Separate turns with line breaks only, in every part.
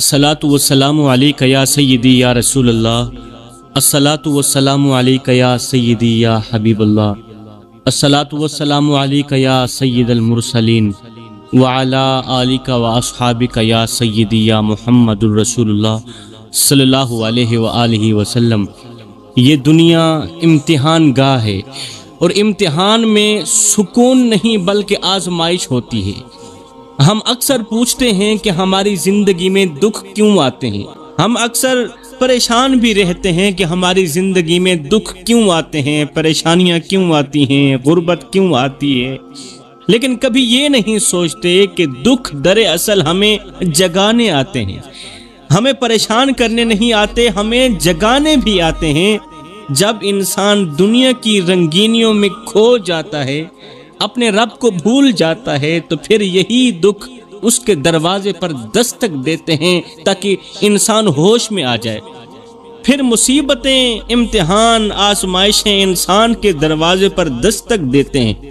الصلاۃ والسلام علیک یا سیدی یا رسول اللہ، الصلاۃ والسلام علیک یا سیدی یا حبیب اللہ، الصلاۃ والسلام علیک یا سید المرسلین وعلی آلک واصحابک یا سیدی یا محمد الرسول اللہ صلی اللہ علیہ وآلہ وسلم۔ یہ دنیا امتحان گاہ ہے، اور امتحان میں سکون نہیں بلکہ آزمائش ہوتی ہے۔ ہم اکثر پوچھتے ہیں کہ ہماری زندگی میں دکھ کیوں آتے ہیں، ہم اکثر پریشان بھی رہتے ہیں کہ ہماری زندگی میں دکھ کیوں آتے ہیں، پریشانیاں کیوں آتی ہیں، غربت کیوں آتی ہے، لیکن کبھی یہ نہیں سوچتے کہ دکھ دراصل ہمیں جگانے آتے ہیں، ہمیں پریشان کرنے نہیں آتے، ہمیں جگانے بھی آتے ہیں۔ جب انسان دنیا کی رنگینیوں میں کھو جاتا ہے، اپنے رب کو بھول جاتا ہے، تو پھر یہی دکھ اس کے دروازے پر دستک دیتے ہیں تاکہ انسان ہوش میں آ جائے۔ پھر مصیبتیں، امتحان، آزمائشیں انسان کے دروازے پر دستک دیتے ہیں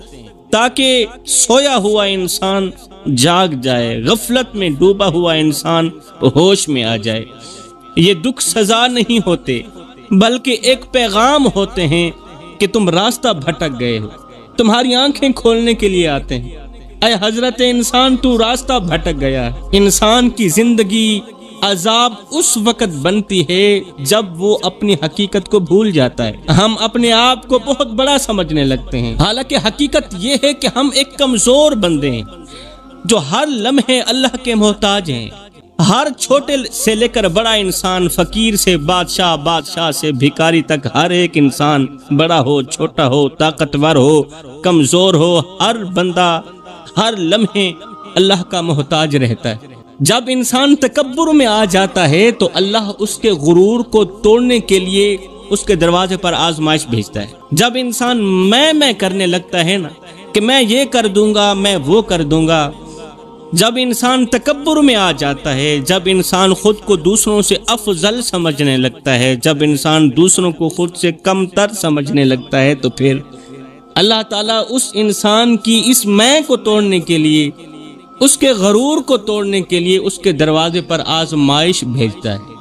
تاکہ سویا ہوا انسان جاگ جائے، غفلت میں ڈوبا ہوا انسان ہوش میں آ جائے۔ یہ دکھ سزا نہیں ہوتے بلکہ ایک پیغام ہوتے ہیں کہ تم راستہ بھٹک گئے ہو، تمہاری آنکھیں کھولنے کے لیے آتے ہیں۔ اے حضرت انسان، تو راستہ بھٹک گیا ہے۔ انسان کی زندگی عذاب اس وقت بنتی ہے جب وہ اپنی حقیقت کو بھول جاتا ہے۔ ہم اپنے آپ کو بہت بڑا سمجھنے لگتے ہیں، حالانکہ حقیقت یہ ہے کہ ہم ایک کمزور بندے ہیں جو ہر لمحے اللہ کے محتاج ہیں۔ ہر چھوٹے سے لے کر بڑا انسان، فقیر سے بادشاہ، بادشاہ سے بھکاری تک، ہر ایک انسان بڑا ہو، چھوٹا ہو، طاقتور ہو، کمزور ہو، ہر بندہ ہر لمحے اللہ کا محتاج رہتا ہے۔ جب انسان تکبر میں آ جاتا ہے تو اللہ اس کے غرور کو توڑنے کے لیے اس کے دروازے پر آزمائش بھیجتا ہے۔ جب انسان میں کرنے لگتا ہے نا کہ میں یہ کر دوں گا، میں وہ کر دوں گا، جب انسان تکبر میں آ جاتا ہے، جب انسان خود کو دوسروں سے افضل سمجھنے لگتا ہے، جب انسان دوسروں کو خود سے کم تر سمجھنے لگتا ہے، تو پھر اللہ تعالیٰ اس انسان کی اس میں کو توڑنے کے لیے، اس کے غرور کو توڑنے کے لیے اس کے دروازے پر آزمائش بھیجتا ہے۔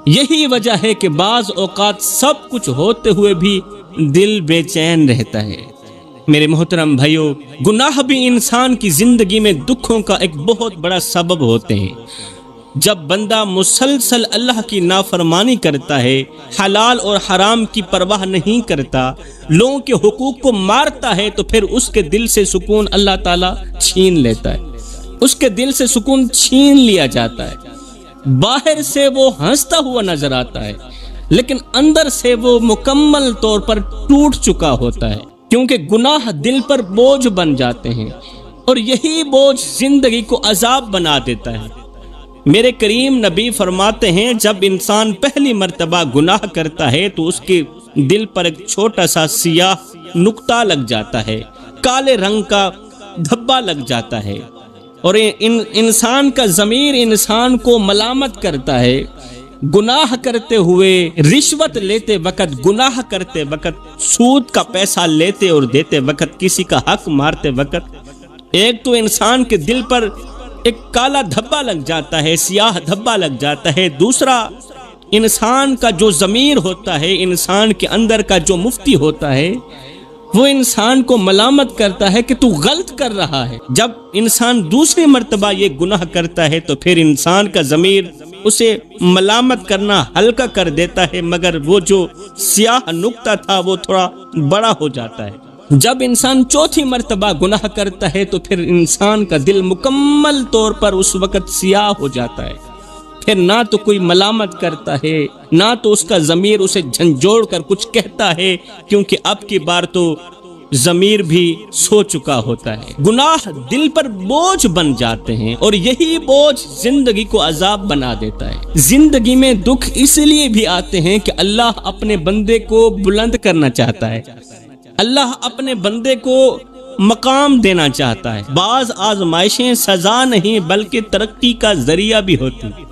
یہی وجہ ہے کہ بعض اوقات سب کچھ ہوتے ہوئے بھی دل بے چین رہتا ہے۔ میرے محترم بھائیو، گناہ بھی انسان کی زندگی میں دکھوں کا ایک بہت بڑا سبب ہوتے ہیں۔ جب بندہ مسلسل اللہ کی نافرمانی کرتا ہے، حلال اور حرام کی پرواہ نہیں کرتا، لوگوں کے حقوق کو مارتا ہے، تو پھر اس کے دل سے سکون اللہ تعالیٰ چھین لیتا ہے، اس کے دل سے سکون چھین لیا جاتا ہے۔ باہر سے وہ ہنستا ہوا نظر آتا ہے، لیکن اندر سے وہ مکمل طور پر ٹوٹ چکا ہوتا ہے، کیونکہ گناہ دل پر بوجھ بن جاتے ہیں، اور یہی بوجھ زندگی کو عذاب بنا دیتا ہے۔ میرے کریم نبی فرماتے ہیں، جب انسان پہلی مرتبہ گناہ کرتا ہے تو اس کے دل پر ایک چھوٹا سا سیاہ نقطہ لگ جاتا ہے، کالے رنگ کا دھبا لگ جاتا ہے، اور انسان کا ضمیر انسان کو ملامت کرتا ہے۔ گناہ کرتے ہوئے، رشوت لیتے وقت، گناہ کرتے وقت، سود کا پیسہ لیتے اور دیتے وقت، کسی کا حق مارتے وقت، ایک تو انسان کے دل پر ایک کالا دھبا لگ جاتا ہے، سیاہ دھبا لگ جاتا ہے۔ دوسرا، انسان کا جو ضمیر ہوتا ہے، انسان کے اندر کا جو مفتی ہوتا ہے، وہ انسان کو ملامت کرتا ہے کہ تو غلط کر رہا ہے۔ جب انسان دوسری مرتبہ یہ گناہ کرتا ہے تو پھر انسان کا ضمیر اسے ملامت کرنا ہلکا کر دیتا ہے، مگر وہ جو سیاہ نقطہ تھا وہ تھوڑا بڑا ہو جاتا ہے۔ جب انسان چوتھی مرتبہ گناہ کرتا ہے تو پھر انسان کا دل مکمل طور پر اس وقت سیاہ ہو جاتا ہے۔ پھر نہ تو کوئی ملامت کرتا ہے، نہ تو اس کا ضمیر اسے جھنجھوڑ کر کچھ کہتا ہے، کیونکہ اب کی بار تو ضمیر بھی سو چکا ہوتا ہے۔ گناہ دل پر بوجھ بن جاتے ہیں، اور یہی بوجھ زندگی کو عذاب بنا دیتا ہے۔ زندگی میں دکھ اس لیے بھی آتے ہیں کہ اللہ اپنے بندے کو بلند کرنا چاہتا ہے، اللہ اپنے بندے کو مقام دینا چاہتا ہے۔ بعض آزمائشیں سزا نہیں بلکہ ترقی کا ذریعہ بھی ہوتی ہیں،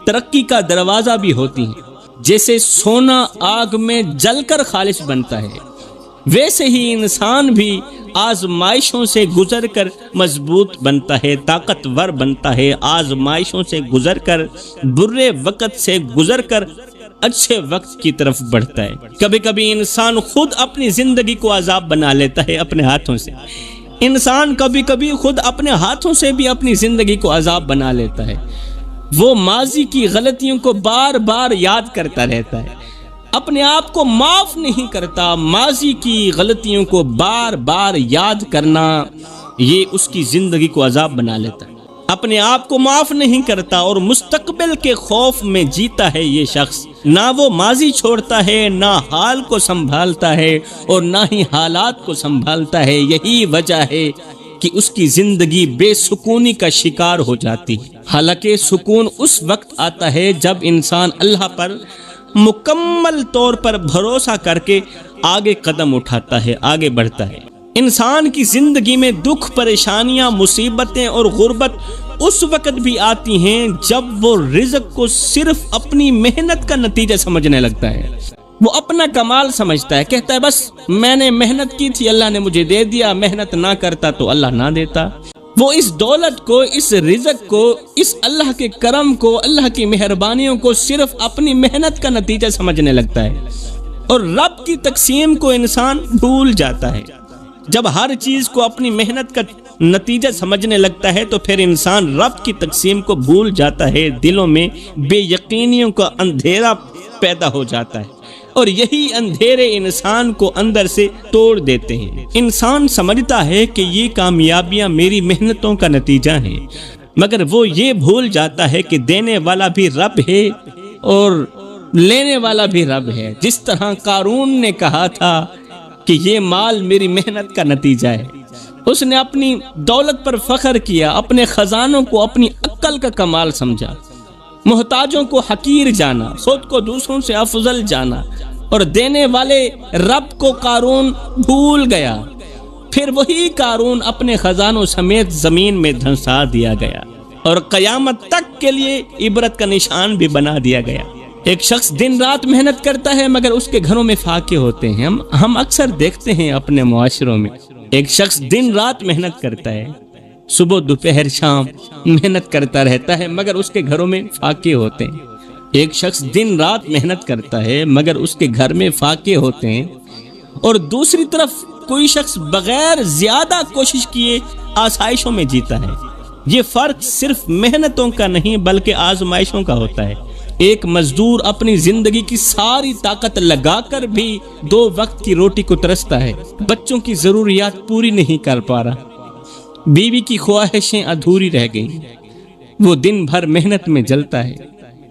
ترقی کا دروازہ بھی ہوتی ہیں۔ جیسے سونا آگ میں جل کر خالص بنتا ہے، ویسے ہی انسان بھی آزمائشوں سے گزر کر مضبوط بنتا ہے، طاقتور بنتا ہے، آزمائشوں سے گزر کر، برے وقت سے گزر کر اچھے وقت کی طرف بڑھتا ہے۔ کبھی کبھی انسان خود اپنی زندگی کو عذاب بنا لیتا ہے اپنے ہاتھوں سے۔ انسان کبھی کبھی خود اپنے ہاتھوں سے بھی اپنی زندگی کو عذاب بنا لیتا ہے۔ وہ ماضی کی غلطیوں کو بار بار یاد کرتا رہتا ہے، اپنے آپ کو معاف نہیں کرتا۔ ماضی کی غلطیوں کو بار بار یاد کرنا یہ اس کی زندگی کو عذاب بنا لیتا ہے۔ اپنے آپ کو معاف نہیں کرتا اور مستقبل کے خوف میں جیتا ہے یہ شخص۔ نہ وہ ماضی چھوڑتا ہے، نہ حال کو سنبھالتا ہے اور نہ ہی حالات کو سنبھالتا ہے۔ یہی وجہ ہے کہ اس کی زندگی بے سکونی کا شکار ہو جاتی ہے۔ حالانکہ سکون اس وقت آتا ہے جب انسان اللہ پر مکمل طور پر بھروسہ کر کے آگے قدم اٹھاتا ہے، آگے بڑھتا ہے۔ انسان کی زندگی میں دکھ، پریشانیاں، مصیبتیں اور غربت اس وقت بھی آتی ہیں جب وہ رزق کو صرف اپنی محنت کا نتیجہ سمجھنے لگتا ہے۔ وہ اپنا کمال سمجھتا ہے، کہتا ہے بس میں نے محنت کی تھی، اللہ نے مجھے دے دیا، محنت نہ کرتا تو اللہ نہ دیتا۔ وہ اس دولت کو، اس رزق کو، اس اللہ کے کرم کو، اللہ کی مہربانیوں کو صرف اپنی محنت کا نتیجہ سمجھنے لگتا ہے اور رب کی تقسیم کو انسان بھول جاتا ہے۔ جب ہر چیز کو اپنی محنت کا نتیجہ سمجھنے لگتا ہے تو پھر انسان رب کی تقسیم کو بھول جاتا ہے، دلوں میں بے یقینیوں کا اندھیرا پیدا ہو جاتا ہے اور یہی اندھیرے انسان کو اندر سے توڑ دیتے ہیں۔ انسان سمجھتا ہے کہ یہ کامیابیاں میری محنتوں کا نتیجہ ہیں، مگر وہ یہ بھول جاتا ہے کہ دینے والا بھی رب ہے اور لینے والا بھی رب ہے۔ جس طرح قارون نے کہا تھا کہ یہ مال میری محنت کا نتیجہ ہے، اس نے اپنی دولت پر فخر کیا، اپنے خزانوں کو اپنی عقل کا کمال سمجھا، محتاجوں کو حقیر جانا، خود کو دوسروں سے افضل جانا اور دینے والے رب کو قارون بھول گیا۔ پھر وہی قارون اپنے خزانوں سمیت زمین میں دھنسا دیا گیا اور قیامت تک کے لیے عبرت کا نشان بھی بنا دیا گیا۔ ایک شخص دن رات محنت کرتا ہے مگر اس کے گھروں میں فاقے ہوتے ہیں۔ ہم اکثر دیکھتے ہیں اپنے معاشروں میں، ایک شخص دن رات محنت کرتا ہے، صبح دوپہر شام محنت کرتا رہتا ہے مگر اس کے گھروں میں فاقے ہوتے ہیں۔ ایک شخص دن رات محنت کرتا ہے مگر اس کے گھر میں فاقے ہوتے ہیں، اور دوسری طرف کوئی شخص بغیر زیادہ کوشش کیے آسائشوں میں جیتا ہے۔ یہ فرق صرف محنتوں کا نہیں بلکہ آزمائشوں کا ہوتا ہے۔ ایک مزدور اپنی زندگی کی ساری طاقت لگا کر بھی 2 وقت کی روٹی کو ترستا ہے، بچوں کی ضروریات پوری نہیں کر پا رہا، بیوی کی خواہشیں ادھوری رہ گئیں۔ وہ دن بھر محنت میں جلتا ہے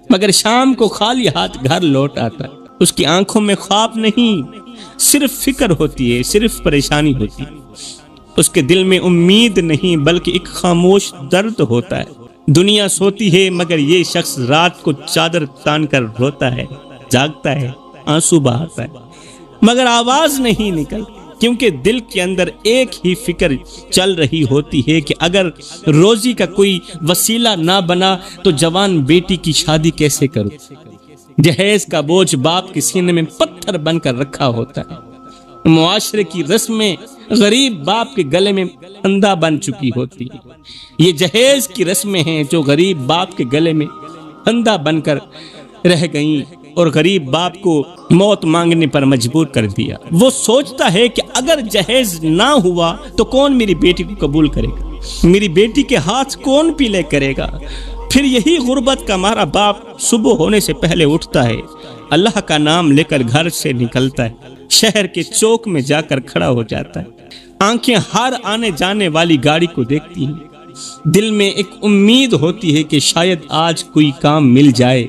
مگر شام کو خالی ہاتھ گھر لوٹ آتا ہے۔ اس کی آنکھوں میں خواب نہیں، صرف فکر ہوتی ہے، صرف پریشانی ہوتی ہے۔ اس کے دل میں امید نہیں بلکہ ایک خاموش درد ہوتا ہے۔ دنیا سوتی ہے مگر یہ شخص رات کو چادر تان کر روتا ہے، جاگتا ہے، آنسو بہاتا ہے مگر آواز نہیں نکلتی، کیونکہ دل کے اندر ایک ہی فکر چل رہی ہوتی ہے کہ اگر روزی کا کوئی وسیلہ نہ بنا تو جوان بیٹی کی شادی کیسے کروں۔ جہیز کا بوجھ باپ کے سینے میں پتھر بن کر رکھا ہوتا ہے۔ معاشرے کی رسمیں غریب باپ کے گلے میں پھندا بن چکی ہوتی ہے۔ یہ جہیز کی رسمیں ہیں جو غریب باپ کے گلے میں پھندا بن کر رہ گئیں اور غریب باپ کو موت مانگنے پر مجبور کر دیا۔ وہ سوچتا ہے کہ اگر جہیز نہ ہوا تو کون میری بیٹی کو قبول کرے گا، میری بیٹی کے ہاتھ کون پیلے کرے گا۔ پھر یہی غربت کا مارا باپ صبح ہونے سے پہلے اٹھتا ہے، اللہ کا نام لے کر گھر سے نکلتا ہے، شہر کے چوک میں جا کر کھڑا ہو جاتا ہے۔ آنکھیں ہر آنے جانے والی گاڑی کو دیکھتی ہیں، دل میں ایک امید ہوتی ہے کہ شاید آج کوئی کام مل جائے،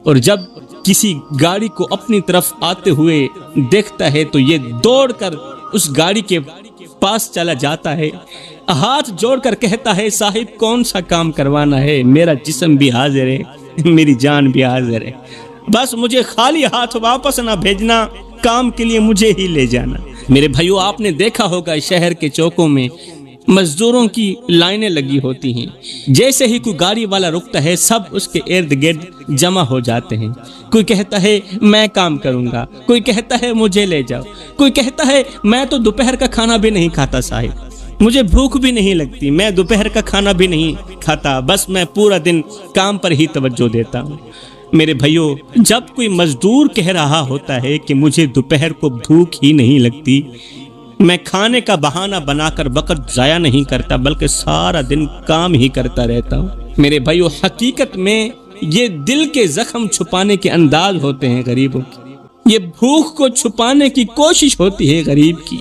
اور جب کسی گاڑی کو اپنی طرف آتے ہوئے دیکھتا ہے تو یہ دوڑ کر اس گاڑی کے پاس چلا جاتا ہے، ہاتھ جوڑ کر کہتا ہے صاحب کون سا کام کروانا ہے، میرا جسم بھی حاضر ہے، میری جان بھی حاضر ہے، بس مجھے خالی ہاتھ واپس نہ بھیجنا، کام کے لیے مجھے ہی لے جانا۔ میرے بھائیو، آپ نے دیکھا ہوگا شہر کے چوکوں میں مزدوروں کی لائنیں لگی ہوتی ہیں، جیسے ہی کوئی گاڑی والا رکتا ہے سب اس کے ارد گرد جمع ہو جاتے ہیں۔ کوئی کہتا ہے میں کام کروں گا، کوئی کہتا ہے مجھے لے جاؤ، کوئی کہتا ہے میں تو دوپہر کا کھانا بھی نہیں کھاتا صاحب، مجھے بھوک بھی نہیں لگتی، میں دوپہر کا کھانا بھی نہیں کھاتا، بس میں پورا دن کام پر ہی توجہ دیتا ہوں۔ میرے بھائیو، جب کوئی مزدور کہہ رہا ہوتا ہے کہ مجھے دوپہر کو بھوک ہی نہیں لگتی، میں کھانے کا بہانہ بنا کر وقت ضائع نہیں کرتا بلکہ سارا دن کام ہی کرتا رہتا ہوں، میرے بھائیو، حقیقت میں یہ دل کے زخم چھپانے کے انداز ہوتے ہیں غریبوں کی، یہ بھوک کو چھپانے کی کوشش ہوتی ہے غریب کی۔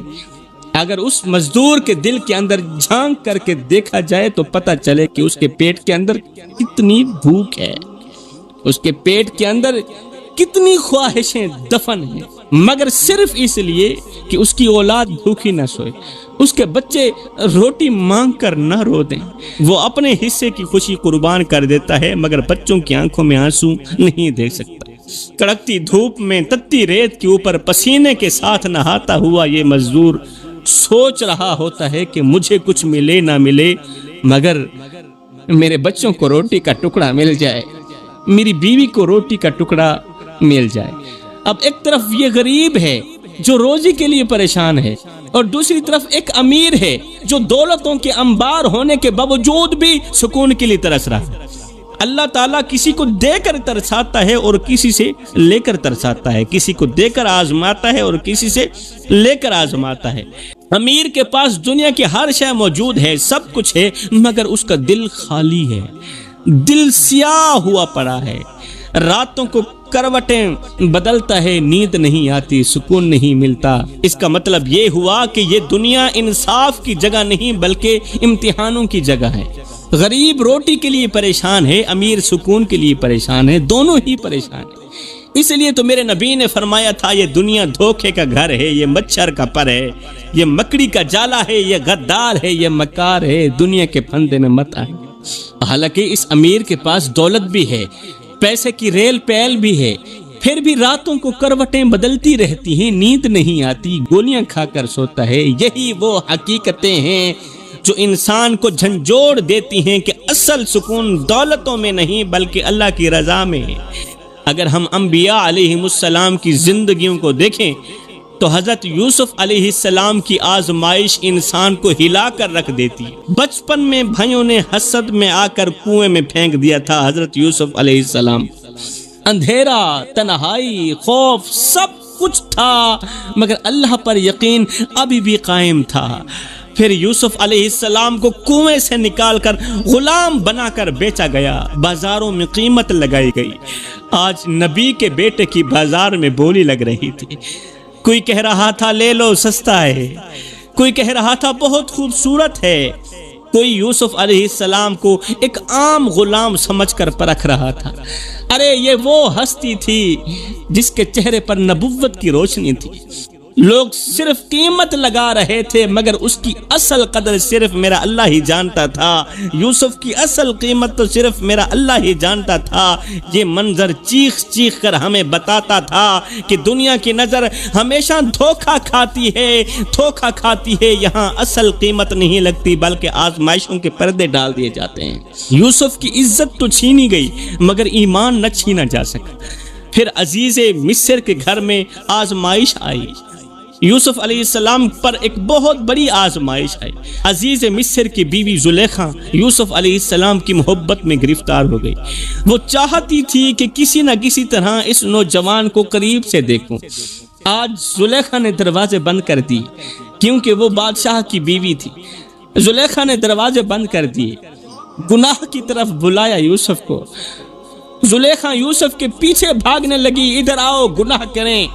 اگر اس مزدور کے دل کے اندر جھانک کر کے دیکھا جائے تو پتہ چلے کہ اس کے پیٹ کے اندر کتنی بھوک ہے، اس کے پیٹ کے اندر کتنی خواہشیں دفن ہیں، مگر صرف اس لیے کہ اس کی اولاد بھوکی نہ سوئے، اس کے بچے روٹی مانگ کر نہ رو دیں، وہ اپنے حصے کی خوشی قربان کر دیتا ہے مگر بچوں کی آنکھوں میں آنسو نہیں دیکھ سکتا۔ کڑکتی دھوپ میں تتی ریت کے اوپر پسینے کے ساتھ نہاتا ہوا یہ مزدور سوچ رہا ہوتا ہے کہ مجھے کچھ ملے نہ ملے مگر میرے بچوں کو روٹی کا ٹکڑا مل جائے، میری بیوی کو روٹی کا ٹکڑا مل جائے۔ اب ایک طرف یہ غریب ہے جو روزی کے لیے پریشان ہے، اور دوسری طرف ایک امیر ہے جو دولتوں کے انبار ہونے کے باوجود بھی سکون کے لیے ترس رہا ہے۔ اللہ تعالیٰ کسی کو دے کر ترساتا ہے اور کسی سے لے کر ترساتا ہے، کسی کو دے کر آزماتا ہے اور کسی سے لے کر آزماتا ہے۔ امیر کے پاس دنیا کی ہر شے موجود ہے، سب کچھ ہے، مگر اس کا دل خالی ہے، دل سیاہ ہوا پڑا ہے، راتوں کو کروٹیں بدلتا ہے، نیند نہیں آتی، سکون نہیں ملتا۔ اس کا مطلب یہ ہوا کہ یہ دنیا انصاف کی جگہ نہیں بلکہ امتحانوں کی جگہ ہے۔ غریب روٹی کے لیے پریشان ہے، امیر سکون کے لیے پریشان ہے، دونوں ہی پریشان ہیں۔ اس لیے تو میرے نبی نے فرمایا تھا یہ دنیا دھوکے کا گھر ہے، یہ مچھر کا پر ہے، یہ مکڑی کا جالا ہے، یہ غدار ہے، یہ مکار ہے، دنیا کے پھندے میں مت آئے۔ حالانکہ اس امیر کے پاس دولت بھی ہے، پیسے کی ریل پیل بھی ہے، پھر بھی راتوں کو کروٹیں بدلتی رہتی ہیں، نیند نہیں آتی، گولیاں کھا کر سوتا ہے۔ یہی وہ حقیقتیں ہیں جو انسان کو جھنجھوڑ دیتی ہیں کہ اصل سکون دولتوں میں نہیں بلکہ اللہ کی رضا میں ہے۔ اگر ہم انبیاء علیہم السلام کی زندگیوں کو دیکھیں تو حضرت یوسف علیہ السلام کی آزمائش انسان کو ہلا کر رکھ دیتی ہے۔ بچپن میں بھائیوں نے حسد میں آ کر کنویں میں پھینک دیا تھا حضرت یوسف علیہ السلام، اندھیرا، تنہائی، خوف سب کچھ تھا مگر اللہ پر یقین ابھی بھی قائم تھا۔ پھر یوسف علیہ السلام کو کنویں سے نکال کر غلام بنا کر بیچا گیا، بازاروں میں قیمت لگائی گئی۔ آج نبی کے بیٹے کی بازار میں بولی لگ رہی تھی، کوئی کہہ رہا تھا لے لو سستا ہے، کوئی کہہ رہا تھا بہت خوبصورت ہے، کوئی یوسف علیہ السلام کو ایک عام غلام سمجھ کر پرکھ رہا تھا۔ ارے یہ وہ ہستی تھی جس کے چہرے پر نبوت کی روشنی تھی، لوگ صرف قیمت لگا رہے تھے مگر اس کی اصل قدر صرف میرا اللہ ہی جانتا تھا، یوسف کی اصل قیمت تو صرف میرا اللہ ہی جانتا تھا۔ یہ منظر چیخ چیخ کر ہمیں بتاتا تھا کہ دنیا کی نظر ہمیشہ دھوکہ کھاتی ہے، یہاں اصل قیمت نہیں لگتی بلکہ آزمائشوں کے پردے ڈال دیے جاتے ہیں۔ یوسف کی عزت تو چھینی گئی مگر ایمان نہ چھینا جا سکا۔ پھر عزیز مصر کے گھر میں آزمائش آئی، یوسف علیہ السلام پر ایک بہت بڑی آزمائش ہے۔ عزیز مصر کی بیوی زلیخا یوسف علیہ السلام کی محبت میں گرفتار ہو گئی، وہ چاہتی تھی کہ کسی نہ کسی طرح اس نوجوان کو قریب سے دیکھوں۔ آج زلیخا نے دروازے بند کر دی کیونکہ وہ بادشاہ کی بیوی تھی۔ زلیخا نے دروازے بند کر دیے، گناہ کی طرف بلایا یوسف کو۔ زلیخا یوسف کے پیچھے بھاگنے لگی، ادھر آؤ گناہ کریں۔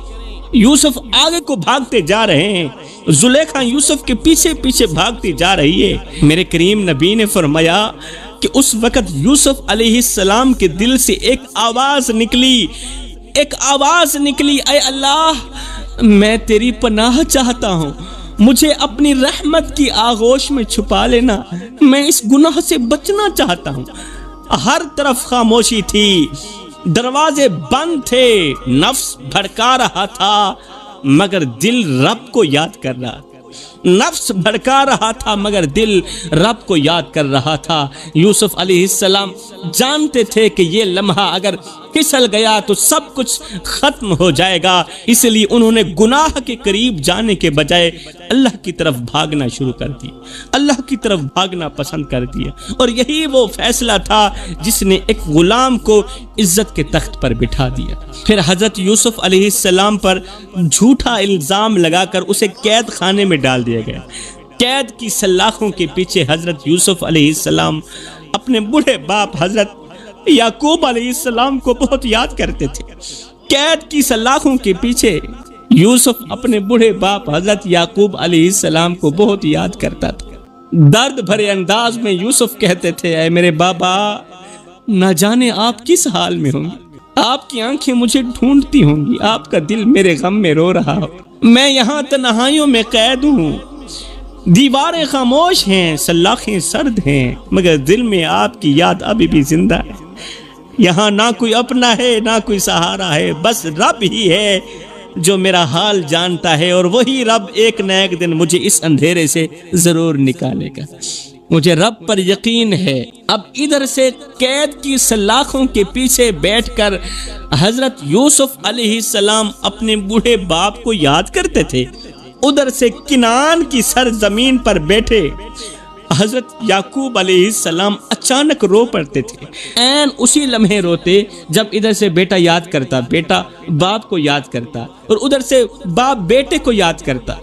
یوسف آگے کو بھاگتے جا رہے ہیں، زلیخا یوسف کے پیچھے پیچھے بھاگتی جا رہی ہے۔ میرے کریم نبی نے فرمایا کہ اس وقت یوسف علیہ السلام کے دل سے ایک آواز نکلی، اے اللہ میں تیری پناہ چاہتا ہوں، مجھے اپنی رحمت کی آغوش میں چھپا لینا، میں اس گناہ سے بچنا چاہتا ہوں۔ ہر طرف خاموشی تھی، دروازے بند تھے، نفس بھڑکا رہا تھا مگر دل رب کو یاد کر رہا۔ نفس بھڑکا رہا تھا مگر دل رب کو یاد کر رہا تھا۔ یوسف علیہ السلام جانتے تھے کہ یہ لمحہ اگر پھسل گیا تو سب کچھ ختم ہو جائے گا، اس لیے انہوں نے گناہ کے قریب جانے کے بجائے اللہ کی طرف بھاگنا شروع کر دیا، اللہ کی طرف بھاگنا پسند کر دیا۔ اور یہی وہ فیصلہ تھا جس نے ایک غلام کو عزت کے تخت پر بٹھا دیا۔ پھر حضرت یوسف علیہ السلام پر جھوٹا الزام لگا کر اسے قید خانے میں ڈال دیا گیا۔ قید کی سلاخوں کے پیچھے حضرت یوسف علیہ السلام اپنے بوڑھے باپ حضرت یعقوب علیہ السلام کو بہت یاد کرتے تھے۔ قید کی سلاخوں کے پیچھے یوسف اپنے بوڑھے باپ حضرت یعقوب علیہ السلام کو بہت یاد کرتا تھا۔ درد بھرے انداز میں یوسف کہتے تھے، اے میرے بابا، نہ جانے آپ کس حال میں ہوں گے، آپ کی آنکھیں مجھے ڈھونڈتی ہوں گی، آپ کا دل میرے غم میں رو رہا ہو، میں یہاں تنہائیوں میں قید ہوں، دیواریں خاموش ہیں، سلاخیں سرد ہیں، مگر دل میں آپ کی یاد ابھی بھی زندہ ہے۔ یہاں نہ کوئی اپنا ہے نہ کوئی سہارا ہے، بس رب ہی ہے جو میرا حال جانتا ہے، اور وہی رب ایک نہ ایک دن مجھے اس اندھیرے سے ضرور نکالے گا۔ مجھے رب پر یقین ہے۔ اب ادھر سے قید کی سلاخوں کے پیچھے بیٹھ کر حضرت یوسف علیہ السلام اپنے بوڑھے باپ کو یاد کرتے تھے، ادھر سے کنعان کی سرزمین پر بیٹھے حضرت یعقوب علیہ السلام اچانک رو پڑتے تھے۔ عین اسی لمحے روتے جب ادھر سے بیٹا یاد کرتا، بیٹا باپ کو یاد کرتا، اور ادھر سے باپ بیٹے کو یاد کرتا۔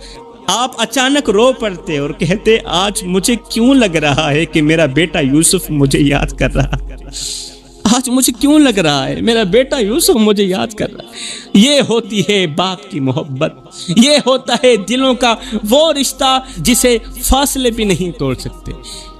آپ اچانک رو پڑتے اور کہتے، آج مجھے کیوں لگ رہا ہے کہ میرا بیٹا یوسف مجھے یاد کر رہا ہے، آج مجھے کیوں لگ رہا ہے میرا بیٹا یوسف مجھے یاد کر رہا ہے۔ یہ ہوتی ہے باپ کی محبت، یہ ہوتا ہے دلوں کا وہ رشتہ جسے فاصلے بھی نہیں توڑ سکتے۔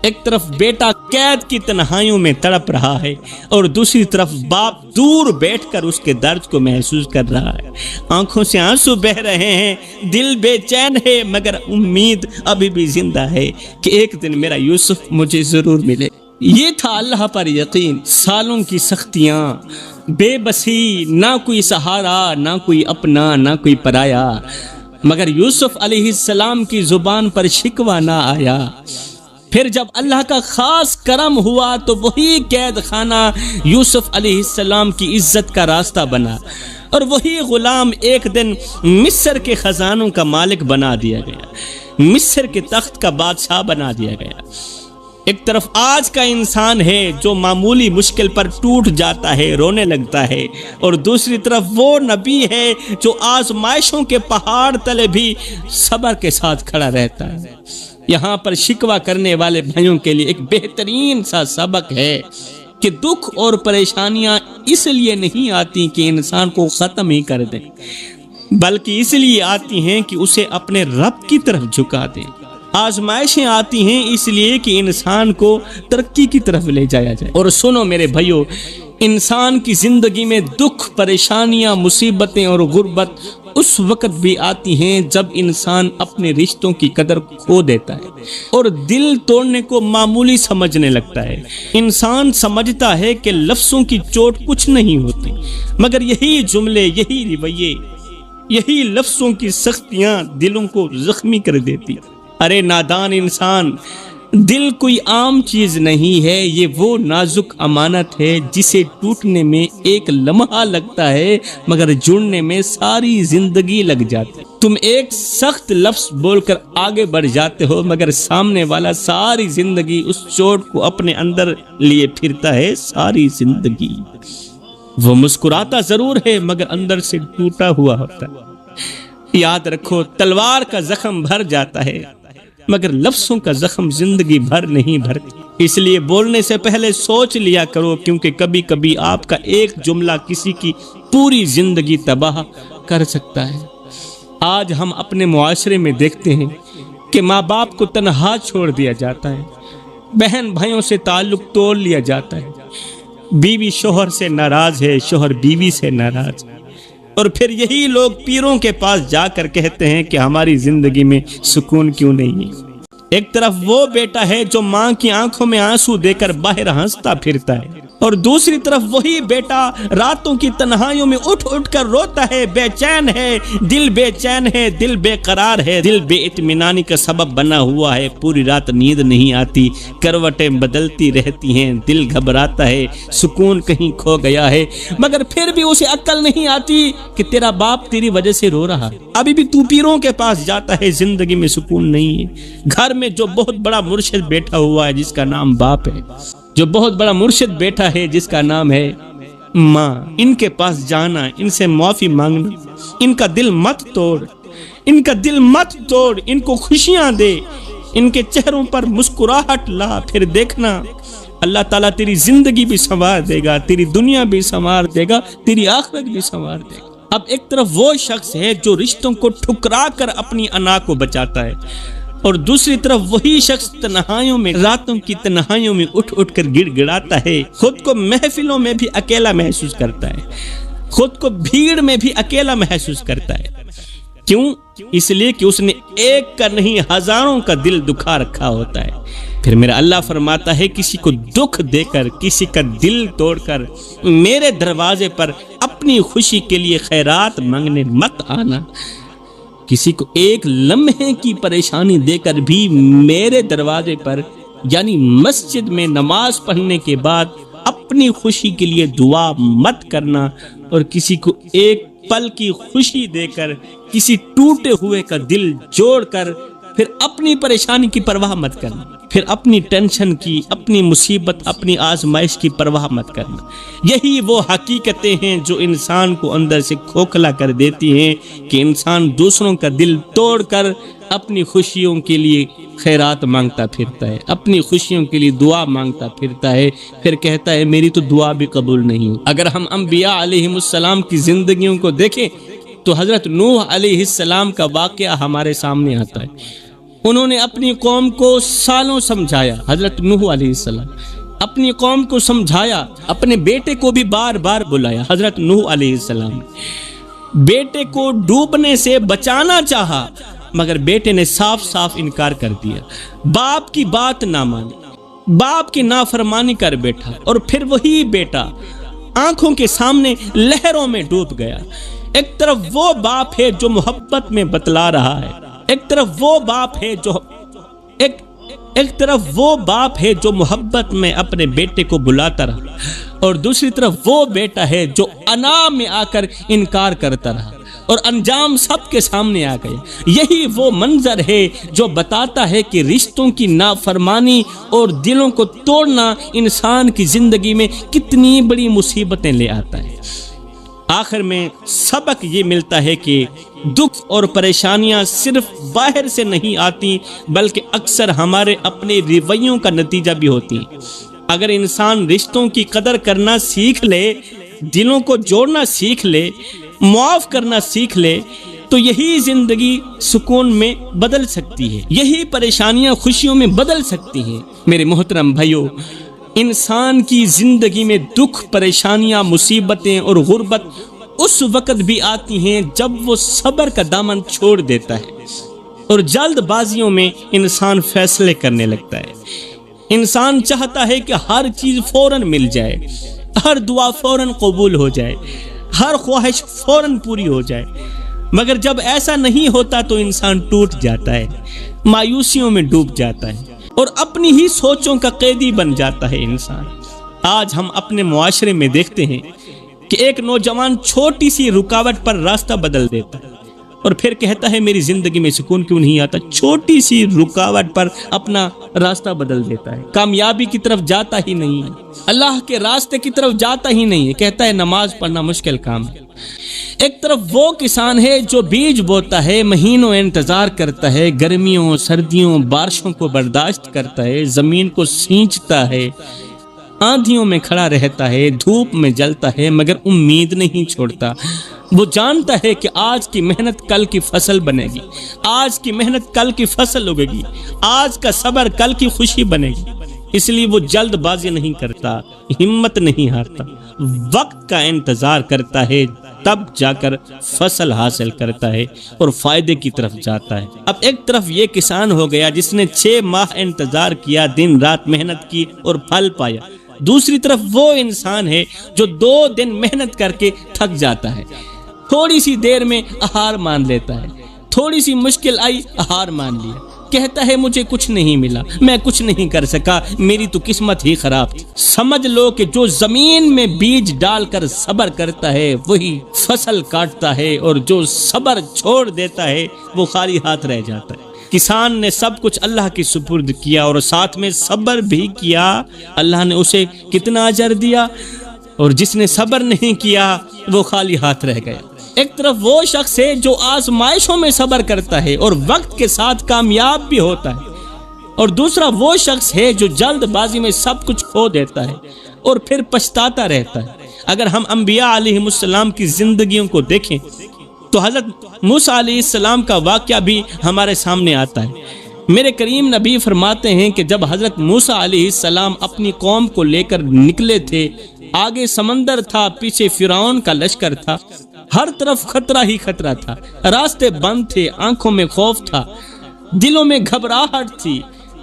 ایک طرف بیٹا قید کی تنہائیوں میں تڑپ رہا ہے، اور دوسری طرف باپ دور بیٹھ کر اس کے درد کو محسوس کر رہا ہے۔ آنکھوں سے آنسو بہ رہے ہیں، دل بے چین ہے، مگر امید ابھی بھی زندہ ہے کہ ایک دن میرا یوسف مجھے ضرور ملے۔ یہ تھا اللہ پر یقین۔ سالوں کی سختیاں، بے بسی، نہ کوئی سہارا، نہ کوئی اپنا، نہ کوئی پرایا، مگر یوسف علیہ السلام کی زبان پر شکوہ نہ آیا۔ پھر جب اللہ کا خاص کرم ہوا تو وہی قید خانہ یوسف علیہ السلام کی عزت کا راستہ بنا، اور وہی غلام ایک دن مصر کے خزانوں کا مالک بنا دیا گیا، مصر کے تخت کا بادشاہ بنا دیا گیا۔ ایک طرف آج کا انسان ہے جو معمولی مشکل پر ٹوٹ جاتا ہے، رونے لگتا ہے، اور دوسری طرف وہ نبی ہے جو آزمائشوں کے پہاڑ تلے بھی صبر کے ساتھ کھڑا رہتا ہے۔ یہاں پر شکوہ کرنے والے بھائیوں کے لیے ایک بہترین سا سبق ہے کہ دکھ اور پریشانیاں اس لیے نہیں آتی کہ انسان کو ختم ہی کر دیں، بلکہ اس لیے آتی ہیں کہ اسے اپنے رب کی طرف جھکا دیں۔ آزمائشیں آتی ہیں اس لیے کہ انسان کو ترقی کی طرف لے جایا جائے۔ اور سنو میرے بھائیو، انسان کی زندگی میں دکھ، پریشانیاں، مصیبتیں اور غربت اس وقت بھی آتی ہیں جب انسان اپنے رشتوں کی قدر کھو دیتا ہے اور دل توڑنے کو معمولی سمجھنے لگتا ہے۔ انسان سمجھتا ہے کہ لفظوں کی چوٹ کچھ نہیں ہوتی، مگر یہی جملے، یہی رویے، یہی لفظوں کی سختیاں دلوں کو زخمی کر دیتی۔ ارے نادان انسان، دل کوئی عام چیز نہیں ہے، یہ وہ نازک امانت ہے جسے ٹوٹنے میں ایک لمحہ لگتا ہے مگر جڑنے میں ساری زندگی لگ جاتی۔ تم ایک سخت لفظ بول کر آگے بڑھ جاتے ہو مگر سامنے والا ساری زندگی اس چوٹ کو اپنے اندر لیے پھرتا ہے، ساری زندگی۔ وہ مسکراتا ضرور ہے مگر اندر سے ٹوٹا ہوا ہوتا ہے۔ یاد رکھو، تلوار کا زخم بھر جاتا ہے مگر لفظوں کا زخم زندگی بھر نہیں بھرتی۔ اس لیے بولنے سے پہلے سوچ لیا کرو، کیونکہ کبھی کبھی آپ کا ایک جملہ کسی کی پوری زندگی تباہ کر سکتا ہے۔ آج ہم اپنے معاشرے میں دیکھتے ہیں کہ ماں باپ کو تنہا چھوڑ دیا جاتا ہے، بہن بھائیوں سے تعلق توڑ لیا جاتا ہے، بیوی شوہر سے ناراض ہے، شوہر بیوی سے ناراض ہے، اور پھر یہی لوگ پیروں کے پاس جا کر کہتے ہیں کہ ہماری زندگی میں سکون کیوں نہیں ہے۔ ایک طرف وہ بیٹا ہے جو ماں کی آنکھوں میں آنسو دے کر باہر ہنستا پھرتا ہے، اور دوسری طرف وہی بیٹا راتوں کی تنہائیوں میں اٹھ اٹھ کر روتا ہے، بے چین ہے، دل بے قرار ہے، دل بے اطمینانی کا سبب بنا ہوا ہے، پوری رات نیند نہیں آتی، کروٹیں بدلتی رہتی ہیں، دل گھبراتا ہے، سکون کہیں کھو گیا ہے، مگر پھر بھی اسے عقل نہیں آتی کہ تیرا باپ تیری وجہ سے رو رہا ہے، ابھی بھی تو پیروں کے پاس جاتا ہے، زندگی میں سکون نہیں ہے۔ گھر میں جو بہت بڑا مرشد بیٹھا ہوا ہے جس کا نام باپ ہے، جو بہت بڑا مرشد بیٹھا ہے جس کا نام ہے ماں، ان کے پاس جانا، ان سے معافی مانگنا، ان کا دل مت توڑ، ان کو خوشیاں دے، ان کے چہروں پر مسکراہٹ لا، پھر دیکھنا اللہ تعالیٰ تیری زندگی بھی سنوار دے گا، تیری دنیا بھی سنوار دے گا، تیری آخرت بھی سنوار دے گا۔ اب ایک طرف وہ شخص ہے جو رشتوں کو ٹھکرا کر اپنی انا کو بچاتا ہے، اور دوسری طرف وہی شخص تنہائیوں میں، راتوں کی تنہائیوں میں اٹھ اٹھ کر گڑ گڑاتا ہے، خود کو محفلوں میں بھی اکیلا محسوس کرتا ہے، خود کو بھیڑ میں بھی اکیلا محسوس کرتا ہے۔ کیوں؟ اس لیے کہ اس نے ایک کا نہیں ہزاروں کا دل دکھا رکھا ہوتا ہے۔ پھر میرا اللہ فرماتا ہے کسی کو دکھ دے کر، کسی کا دل توڑ کر میرے دروازے پر اپنی خوشی کے لیے خیرات مانگنے مت آنا۔ کسی کو ایک لمحے کی پریشانی دے کر بھی میرے دروازے پر، یعنی مسجد میں نماز پڑھنے کے بعد اپنی خوشی کے لیے دعا مت کرنا، اور کسی کو ایک پل کی خوشی دے کر، کسی ٹوٹے ہوئے کا دل جوڑ کر پھر اپنی پریشانی کی پرواہ مت کرنا، پھر اپنی ٹینشن کی، اپنی مصیبت، اپنی آزمائش کی پرواہ مت کرنا۔ یہی وہ حقیقتیں ہیں جو انسان کو اندر سے کھوکھلا کر دیتی ہیں کہ انسان دوسروں کا دل توڑ کر اپنی خوشیوں کے لیے خیرات مانگتا پھرتا ہے، اپنی خوشیوں کے لیے دعا مانگتا پھرتا ہے، پھر کہتا ہے میری تو دعا بھی قبول نہیں۔ اگر ہم انبیاء علیہ السلام کی زندگیوں کو دیکھیں تو حضرت نوح علیہ السلام کا واقعہ ہمارے سامنے آتا ہے۔ انہوں نے اپنی قوم کو سالوں سمجھایا، حضرت نوح علیہ السلام اپنی قوم کو سمجھایا، اپنے بیٹے کو بھی بار بار بلایا۔ حضرت نوح علیہ السلام بیٹے کو ڈوبنے سے بچانا چاہا، مگر بیٹے نے صاف صاف انکار کر دیا، باپ کی بات نہ مانی، باپ کی نافرمانی کر بیٹھا، اور پھر وہی بیٹا آنکھوں کے سامنے لہروں میں ڈوب گیا۔ ایک طرف وہ باپ ہے جو محبت میں بتلا رہا ہے، ایک طرف وہ باپ ہے جو محبت میں اپنے بیٹے کو بلاتا رہا، اور دوسری طرف وہ بیٹا ہے جو انا میں آ کر انکار کرتا رہا، اور انجام سب کے سامنے آ گئے۔ یہی وہ منظر ہے جو بتاتا ہے کہ رشتوں کی نافرمانی اور دلوں کو توڑنا انسان کی زندگی میں کتنی بڑی مصیبتیں لے آتا ہے۔ آخر میں سبق یہ ملتا ہے کہ دکھ اور پریشانیاں صرف باہر سے نہیں آتی، بلکہ اکثر ہمارے اپنے رویوں کا نتیجہ بھی ہوتی ہیں۔ اگر انسان رشتوں کی قدر کرنا سیکھ لے، دلوں کو جوڑنا سیکھ لے، معاف کرنا سیکھ لے، تو یہی زندگی سکون میں بدل سکتی ہے، یہی پریشانیاں خوشیوں میں بدل سکتی ہیں۔ میرے محترم بھائیوں، انسان کی زندگی میں دکھ، پریشانیاں، مصیبتیں اور غربت اس وقت بھی آتی ہیں جب وہ صبر کا دامن چھوڑ دیتا ہے اور جلد بازیوں میں انسان فیصلے کرنے لگتا ہے۔ انسان چاہتا ہے کہ ہر چیز فوراً مل جائے، ہر دعا فوراً قبول ہو جائے، ہر خواہش فوراً پوری ہو جائے، مگر جب ایسا نہیں ہوتا تو انسان ٹوٹ جاتا ہے، مایوسیوں میں ڈوب جاتا ہے اور اپنی ہی سوچوں کا قیدی بن جاتا ہے انسان۔ آج ہم اپنے معاشرے میں دیکھتے ہیں کہ ایک نوجوان چھوٹی سی رکاوٹ پر راستہ بدل دیتا ہے اور پھر کہتا ہے میری زندگی میں سکون کیوں نہیں آتا۔ چھوٹی سی رکاوٹ پر اپنا راستہ بدل دیتا ہے، کامیابی کی طرف جاتا ہی نہیں ہے، اللہ کے راستے کی طرف جاتا ہی نہیں ہے، کہتا ہے نماز پڑھنا مشکل کام ہے۔ ایک طرف وہ کسان ہے جو بیج بوتا ہے، مہینوں انتظار کرتا ہے، گرمیوں، سردیوں، بارشوں کو برداشت کرتا ہے، زمین کو سینچتا ہے، آندھیوں میں کھڑا رہتا ہے، دھوپ میں جلتا ہے، مگر امید نہیں چھوڑتا۔ وہ جانتا ہے کہ آج کی محنت کل کی فصل بنے گی، آج کی محنت کل کی فصل اگے گی، آج کا صبر کل کی خوشی بنے گی، اس لیے وہ جلد بازی نہیں کرتا، ہمت نہیں ہارتا، وقت کا انتظار کرتا ہے، تب جا کر فصل حاصل کرتا ہے اور فائدے کی طرف جاتا ہے۔ اب ایک طرف یہ کسان ہو گیا جس نے 6 ماہ انتظار کیا، دن رات محنت کی اور پھل پایا، دوسری طرف وہ انسان ہے جو 2 دن محنت کر کے تھک جاتا ہے، تھوڑی سی دیر میں ہار مان لیتا ہے، تھوڑی سی مشکل آئی ہار مان لیا، کہتا ہے مجھے کچھ نہیں ملا، میں کچھ نہیں کر سکا، میری تو قسمت ہی خراب تھی۔ سمجھ لو کہ جو زمین میں بیج ڈال کر صبر کرتا ہے وہی فصل کاٹتا ہے، اور جو صبر چھوڑ دیتا ہے وہ خالی ہاتھ رہ جاتا ہے۔ کسان نے سب کچھ اللہ کی سپرد کیا اور ساتھ میں صبر بھی کیا، اللہ نے اسے کتنا اجر دیا، اور جس نے صبر نہیں کیا وہ خالی ہاتھ رہ گیا۔ ایک طرف وہ شخص ہے جو آزمائشوں میں صبر کرتا ہے اور وقت کے ساتھ کامیاب بھی ہوتا ہے، اور دوسرا وہ شخص ہے جو جلد بازی میں سب کچھ کھو دیتا ہے اور پھر پچھتاتا رہتا ہے۔ اگر ہم انبیاء علیہ السلام کی زندگیوں کو دیکھیں تو حضرت موسیٰ علیہ السلام کا واقعہ بھی ہمارے سامنے آتا ہے۔ میرے کریم نبی فرماتے ہیں کہ جب حضرت موسیٰ علیہ السلام اپنی قوم کو لے کر نکلے تھے، آگے سمندر تھا، پیچھے فرعون کا لشکر تھا، ہر طرف خطرہ ہی خطرہ تھا، راستے بند تھے، آنکھوں میں خوف تھا، دلوں میں گھبراہٹ تھی۔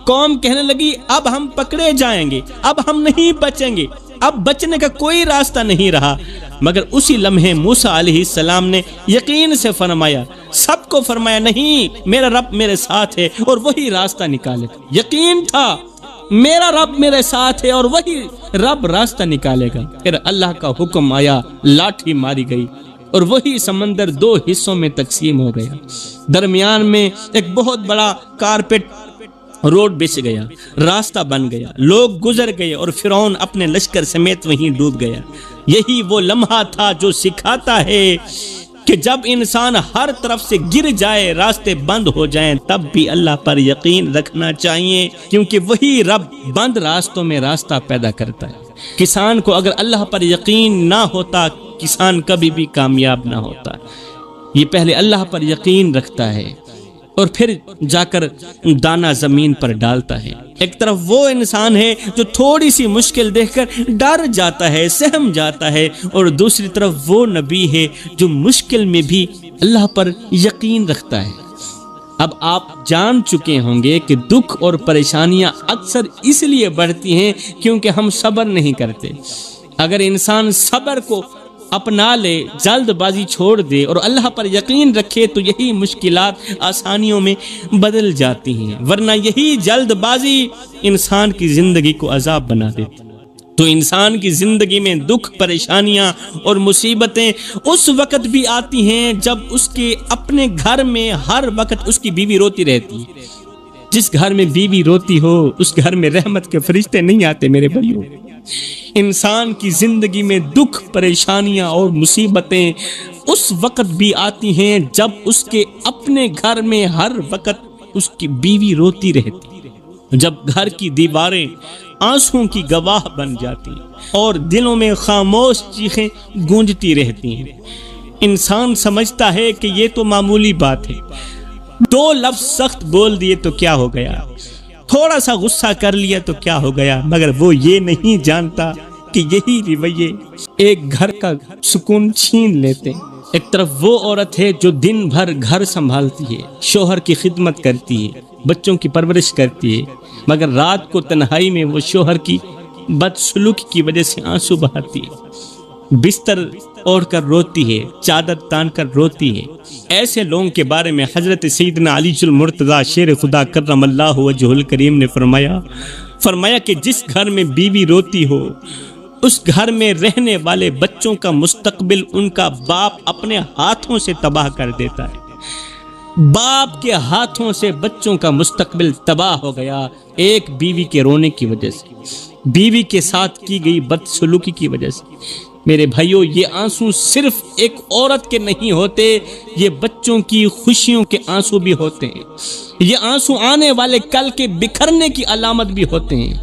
قوم کہنے لگی اب ہم پکڑے جائیں گے، اب ہم نہیں بچیں گے، اب بچنے کا کوئی راستہ نہیں رہا۔ مگر اسی لمحے موسیٰ علیہ السلام نے یقین سے فرمایا، سب کو فرمایا نہیں، میرا رب میرے ساتھ ہے اور وہی راستہ نکالے گا۔ یقین تھا میرا رب میرے ساتھ ہے اور وہی رب راستہ نکالے گا۔ پھر اللہ کا حکم آیا، لاٹھی ماری گئی اور وہی سمندر 2 حصوں میں تقسیم ہو گیا، درمیان میں ایک بہت بڑا کارپیٹ روڈ بچھ گیا، راستہ بن گیا، لوگ گزر گئے اور فرعون اپنے لشکر سمیت وہیں ڈوب گیا۔ یہی وہ لمحہ تھا جو سکھاتا ہے کہ جب انسان ہر طرف سے گر جائے، راستے بند ہو جائیں، تب بھی اللہ پر یقین رکھنا چاہیے، کیونکہ وہی رب بند راستوں میں راستہ پیدا کرتا ہے۔ کسان کو اگر اللہ پر یقین نہ ہوتا، کسان کبھی بھی کامیاب نہ ہوتا۔ یہ پہلے اللہ پر یقین رکھتا ہے اور پھر جا کر دانا زمین پر ڈالتا ہے۔ ایک طرف وہ انسان ہے جو تھوڑی سی مشکل دیکھ کر ڈر جاتا ہے، سہم جاتا ہے، اور دوسری طرف وہ نبی ہے جو مشکل میں بھی اللہ پر یقین رکھتا ہے۔ اب آپ جان چکے ہوں گے کہ دکھ اور پریشانیاں اکثر اس لیے بڑھتی ہیں کیونکہ ہم صبر نہیں کرتے۔ اگر انسان صبر کو اپنا لے، جلد بازی چھوڑ دے اور اللہ پر یقین رکھے تو یہی مشکلات آسانیوں میں بدل جاتی ہیں، ورنہ یہی جلد بازی انسان کی زندگی کو عذاب بنا دیتی۔ تو انسان کی زندگی میں دکھ، پریشانیاں اور مصیبتیں اس وقت بھی آتی ہیں جب اس کے اپنے گھر میں ہر وقت اس کی بیوی روتی رہتی ہے۔ جس گھر میں بیوی روتی ہو اس گھر میں رحمت کے فرشتے نہیں آتے میرے بھائیوں۔ انسان کی زندگی میں دکھ، پریشانیاں اور مصیبتیں اس وقت بھی آتی ہیں جب اس کے اپنے گھر میں ہر وقت اس کی بیوی روتی رہتی ہے، جب گھر کی دیواریں آنسوں کی گواہ بن جاتی ہیں اور دلوں میں خاموش چیخیں گونجتی رہتی ہیں۔ انسان سمجھتا ہے کہ یہ تو معمولی بات ہے، 2 لفظ سخت بول دیے تو کیا ہو گیا، تھوڑا سا غصہ کر لیا تو کیا ہو گیا، مگر وہ یہ نہیں جانتا کہ یہی رویے ایک گھر کا سکون چھین لیتے ہیں۔ ایک طرف وہ عورت ہے جو دن بھر گھر سنبھالتی ہے، شوہر کی خدمت کرتی ہے، بچوں کی پرورش کرتی ہے، مگر رات کو تنہائی میں وہ شوہر کی بدسلوکی کی وجہ سے آنسو بہاتی ہے، بستر اوڑھ کر روتی ہے، چادر تان کر روتی ہے۔ ایسے لوگوں کے بارے میں حضرت سیدنا علی المرتضیٰ شیر خدا کرم اللہ وجہ الکریم نے فرمایا کہ جس گھر میں بیوی روتی ہو اس گھر میں رہنے والے بچوں کا مستقبل ان کا باپ اپنے ہاتھوں سے تباہ کر دیتا ہے۔ باپ کے ہاتھوں سے بچوں کا مستقبل تباہ ہو گیا، ایک بیوی کے رونے کی وجہ سے، بیوی کے ساتھ کی گئی بدسلوکی کی وجہ سے۔ میرے بھائیوں، یہ آنسو صرف ایک عورت کے نہیں ہوتے، یہ بچوں کی خوشیوں کے آنسو بھی ہوتے ہیں، یہ آنسو آنے والے کل کے بکھرنے کی علامت بھی ہوتے ہیں،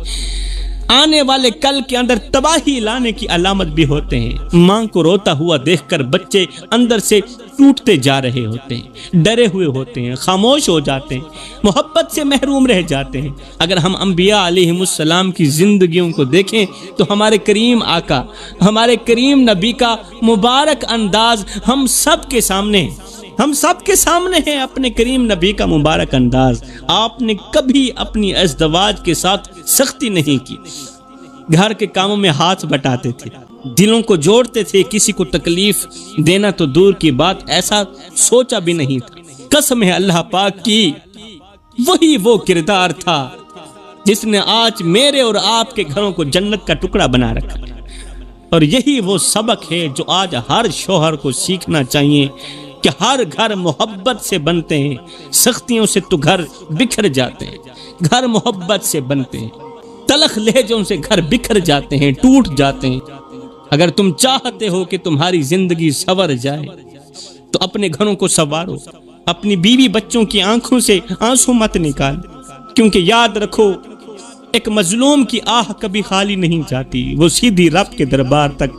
آنے والے کل کے اندر تباہی لانے کی علامت بھی ہوتے ہیں۔ ماں کو روتا ہوا دیکھ کر بچے اندر سے ٹوٹتے جا رہے ہوتے ہیں، ڈرے ہوئے ہوتے ہیں، خاموش ہو جاتے ہیں، محبت سے محروم رہ جاتے ہیں۔ اگر ہم انبیاء علیہ السلام کی زندگیوں کو دیکھیں تو ہمارے کریم آقا، ہمارے کریم نبی کا مبارک انداز ہم سب کے سامنے ہے، اپنے کریم نبی کا مبارک انداز۔ آپ نے کبھی اپنی ازدواج کے ساتھ سختی نہیں کی، گھر کے کاموں میں ہاتھ بٹاتے تھے، دلوں کو جوڑتے تھے، کسی کو تکلیف دینا تو دور کی بات ایسا سوچا بھی نہیں تھا۔ قسم ہے اللہ پاک کی، وہی وہ کردار تھا جس نے آج میرے اور آپ کے گھروں کو جنت کا ٹکڑا بنا رکھا ہے، اور یہی وہ سبق ہے جو آج ہر شوہر کو سیکھنا چاہیے کہ ہر گھر محبت سے بنتے ہیں، سختیوں سے تو گھر بکھر جاتے ہیں، گھر محبت سے بنتے ہیں، تلخ لہجوں سے گھر بکھر جاتے ہیں، ٹوٹ جاتے ہیں۔ اگر تم چاہتے ہو کہ تمہاری زندگی سنور جائے تو اپنے گھروں کو سنوارو، اپنی بیوی بچوں کی آنکھوں سے آنسو مت نکال، کیونکہ یاد رکھو ایک مظلوم کی آہ کبھی خالی نہیں جاتی، وہ سیدھی رب کے دربار تک